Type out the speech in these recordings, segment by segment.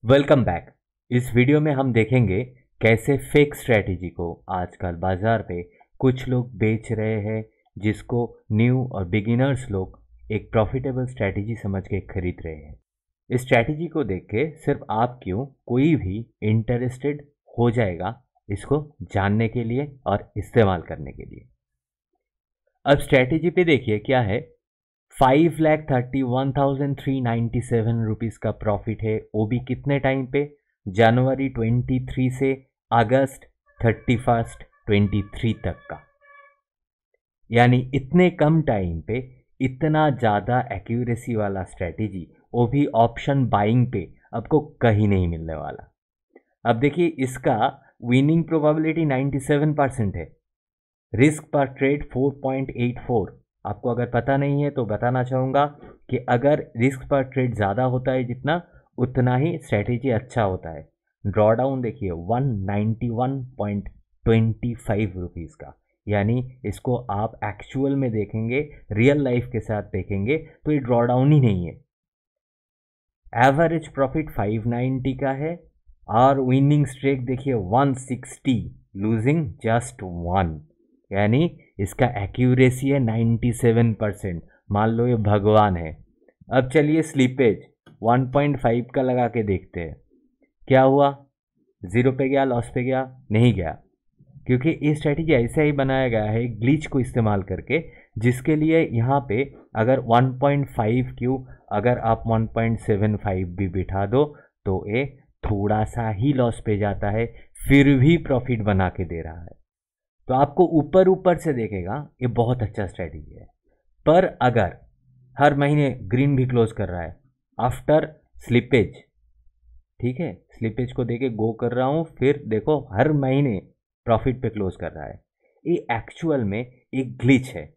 Welcome back. इस video में हम देखेंगे कैसे फेक स्ट्रैटेजी को आजकल बाजार पे कुछ लोग बेच रहे हैं, जिसको न्यू और बिगिनर्स लोग एक प्रॉफिटेबल स्ट्रैटेजी समझ के खरीद रहे हैं। इस स्ट्रैटेजी को देख के सिर्फ आप क्यों, कोई भी इंटरेस्टेड हो जाएगा इसको जानने के लिए और इस्तेमाल करने के लिए। अब स्ट्रैटेजी पे देखिए क्या है। 5,31,397 रुपीज़ का प्रॉफिट है, वो भी कितने टाइम पे? जनवरी 23 से अगस्त 31 23 तक का। यानी इतने कम टाइम पे इतना ज़्यादा एक्यूरेसी वाला स्ट्रैटेजी, वो भी ऑप्शन बाइंग पे, आपको कहीं नहीं मिलने वाला। अब देखिए इसका विनिंग प्रोबेबिलिटी 97% है, रिस्क पर ट्रेड 4.84। आपको अगर पता नहीं है तो बताना चाहूँगा कि अगर रिस्क पर ट्रेड ज़्यादा होता है जितना, उतना ही स्ट्रैटेजी अच्छा होता है। ड्रॉडाउन देखिए 191.25 रुपीज़ का, यानी इसको आप एक्चुअल में देखेंगे, रियल लाइफ के साथ देखेंगे तो ये ड्रॉडाउन ही नहीं है। एवरेज प्रॉफिट 590 का है और विनिंग स्ट्रेक देखिए 160, लूजिंग जस्ट 1, यानी इसका एक्यूरेसी है 97%। मान लो ये भगवान है। अब चलिए स्लीपेज 1.5 का लगा के देखते हैं क्या हुआ। 0 पे गया, लॉस पे गया? नहीं गया, क्योंकि ये स्ट्रैटेजी ऐसे ही बनाया गया है ग्लिच को इस्तेमाल करके, जिसके लिए यहाँ पे अगर 1.5 क्यों, अगर आप 1.75 भी बिठा दो तो ये थोड़ा सा ही लॉस पे जाता है, फिर भी प्रॉफिट बना के दे रहा है। तो आपको ऊपर ऊपर से देखेगा ये बहुत अच्छा स्ट्रैटेजी है। पर अगर हर महीने ग्रीन भी क्लोज कर रहा है आफ्टर स्लिपेज, ठीक है, स्लिपेज को देके गो कर रहा हूँ, फिर देखो हर महीने प्रॉफिट पे क्लोज कर रहा है, ये एक्चुअल में एक ग्लिच है।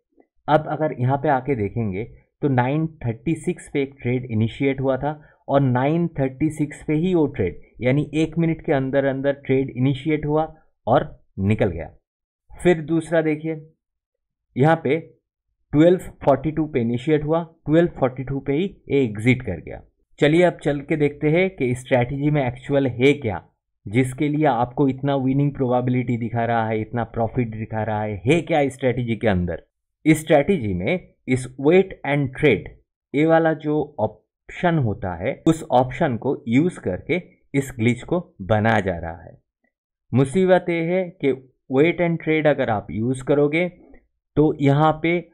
अब अगर यहाँ पे आके देखेंगे तो 936 पे एक ट्रेड इनिशिएट हुआ था और 936 पे ही वो ट्रेड, यानी 1 मिनट के अंदर अंदर ट्रेड इनिशिएट हुआ और निकल गया। फिर दूसरा देखिए यहाँ पे 1242 पे इनिशिएट हुआ, 1242 पे ही एग्जिट कर गया। चलिए अब चल के देखते हैं कि इस स्ट्रैटेजी में एक्चुअल है क्या, जिसके लिए आपको इतना विनिंग प्रोबेबिलिटी दिखा रहा है, इतना प्रॉफिट दिखा रहा है क्या इस स्ट्रैटेजी के अंदर। इस स्ट्रैटेजी में इस वेट एंड ट्रेड, ये वाला जो ऑप्शन होता है, उस ऑप्शन को यूज करके इस ग्लिच को बनाया जा रहा है। मुसीबत ये है कि वेट एंड ट्रेड अगर आप यूज करोगे तो यहाँ पे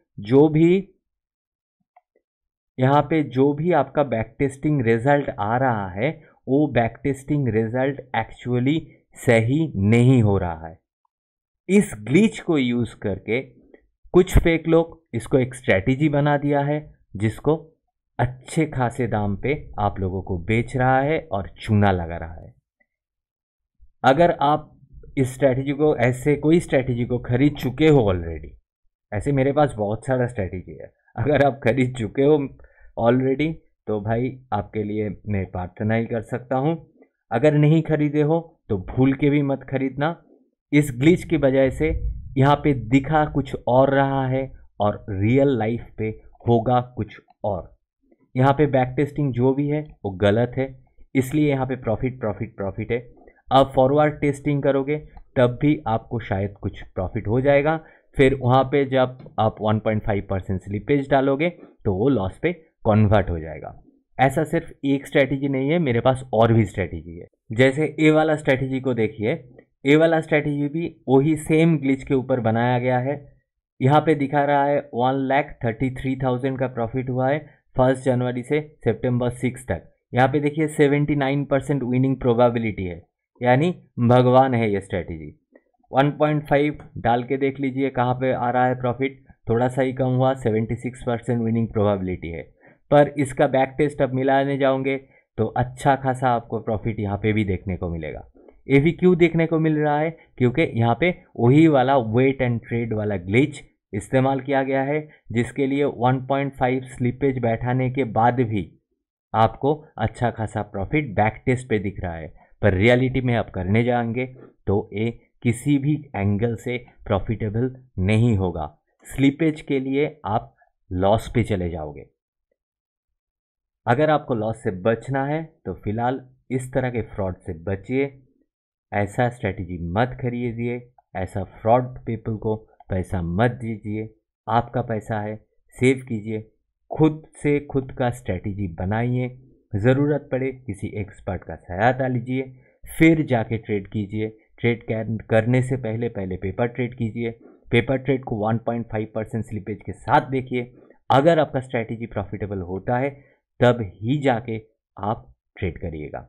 जो भी आपका बैक टेस्टिंग रिजल्ट आ रहा है, वो बैक टेस्टिंग रिजल्ट एक्चुअली सही नहीं हो रहा है। इस ग्लिच को यूज करके कुछ फेक लोग इसको एक स्ट्रैटेजी बना दिया है, जिसको अच्छे खासे दाम पे आप लोगों को बेच रहा है और चूना लगा रहा है। अगर आप इस स्ट्रैटेजी को, ऐसे कोई स्ट्रैटेजी को खरीद चुके हो ऑलरेडी, ऐसे मेरे पास बहुत सारा स्ट्रैटेजी है, अगर आप खरीद चुके हो ऑलरेडी तो भाई आपके लिए मैं प्रार्थना ही कर सकता हूँ। अगर नहीं खरीदे हो तो भूल के भी मत खरीदना। इस ग्लिच की वजह से यहाँ पे दिखा कुछ और रहा है और रियल लाइफ पे होगा कुछ और। यहाँ पे बैक टेस्टिंग जो भी है वो गलत है, इसलिए यहाँ पे प्रॉफिट प्रॉफिट प्रॉफिट है। आप फॉरवर्ड टेस्टिंग करोगे तब भी आपको शायद कुछ प्रॉफिट हो जाएगा, फिर वहाँ पे जब आप 1.5% स्लिपेज डालोगे तो वो लॉस पे कन्वर्ट हो जाएगा। ऐसा सिर्फ एक स्ट्रैटेजी नहीं है, मेरे पास और भी स्ट्रैटेजी है। जैसे ए वाला स्ट्रैटेजी को देखिए, ए वाला स्ट्रैटेजी भी वही सेम ग्लिच के ऊपर बनाया गया है। यहाँ पे दिखा रहा है 1,33,000 का प्रॉफिट हुआ है 1 जनवरी से सितंबर 6 तक। यहाँ पे देखिए 79% विनिंग प्रोबेबिलिटी है, यानी भगवान है ये स्ट्रैटेजी। 1.5 डाल के देख लीजिए कहाँ पे आ रहा है प्रॉफिट, थोड़ा सा ही कम हुआ, 76% विनिंग प्रोबेबिलिटी है। पर इसका बैक टेस्ट अब मिलाने जाओगे तो अच्छा खासा आपको प्रॉफिट यहाँ पे भी देखने को मिलेगा। ये भी क्यों देखने को मिल रहा है, क्योंकि यहाँ पे वही वाला वेट एंड ट्रेड वाला ग्लिच इस्तेमाल किया गया है, जिसके लिए 1.5 स्लिपेज बैठाने के बाद भी आपको अच्छा खासा प्रॉफिट बैक टेस्ट पे दिख रहा है। पर रियलिटी में आप करने जाएंगे तो ये किसी भी एंगल से प्रॉफिटेबल नहीं होगा। स्लिपेज के लिए आप लॉस पे चले जाओगे। अगर आपको लॉस से बचना है तो फिलहाल इस तरह के फ्रॉड से बचिए, ऐसा स्ट्रैटेजी मत खरीदिए, ऐसा फ्रॉड पीपल को पैसा मत दीजिए। आपका पैसा है, सेव कीजिए, खुद से खुद का स्ट्रैटेजी बनाइए, ज़रूरत पड़े किसी एक्सपर्ट का सहायता लीजिए, फिर जाके ट्रेड कीजिए। ट्रेड करने से पहले पेपर ट्रेड कीजिए, पेपर ट्रेड को 1.5% स्लिपेज के साथ देखिए। अगर आपका स्ट्रैटेजी प्रॉफिटेबल होता है तब ही जाके आप ट्रेड करिएगा।